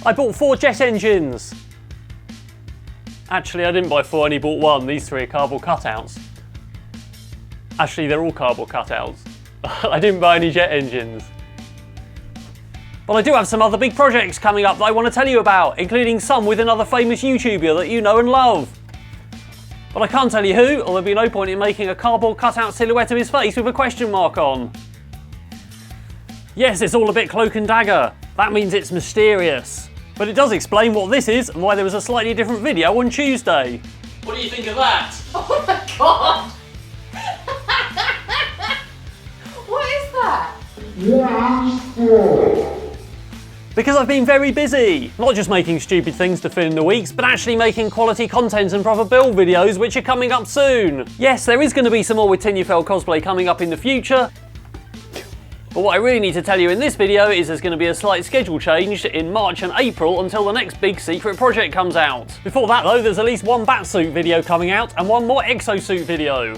I bought 4 jet engines. Actually, I didn't buy 4, I only bought 1. These 3 are cardboard cutouts. Actually, they're all cardboard cutouts. I didn't buy any jet engines. But I do have some other big projects coming up that I want to tell you about, including some with another famous YouTuber that you know and love. But I can't tell you who, or there'll be no point in making a cardboard cutout silhouette of his face with a question mark on. Yes, it's all a bit cloak and dagger. That means it's mysterious. But it does explain what this is and why there was a slightly different video on Tuesday. What do you think of that? Oh my god! What is that? Because I've been very busy. Not just making stupid things to fill in the weeks, but actually making quality content and proper build videos, which are coming up soon. Yes, there is going to be some more with Tinufel cosplay coming up in the future. But what I really need to tell you in this video is there's going to be a slight schedule change in March and April until the next big secret project comes out. Before that though, there's at least 1 Batsuit video coming out and 1 more Exosuit video.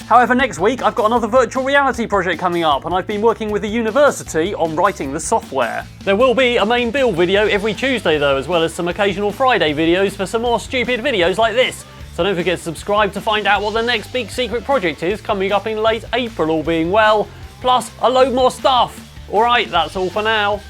However, next week I've got another virtual reality project coming up and I've been working with the university on writing the software. There will be a main build video every Tuesday though, as well as some occasional Friday videos for some more stupid videos like this. So don't forget to subscribe to find out what the next big secret project is coming up in late April, all being well, plus a load more stuff. Alright, that's all for now.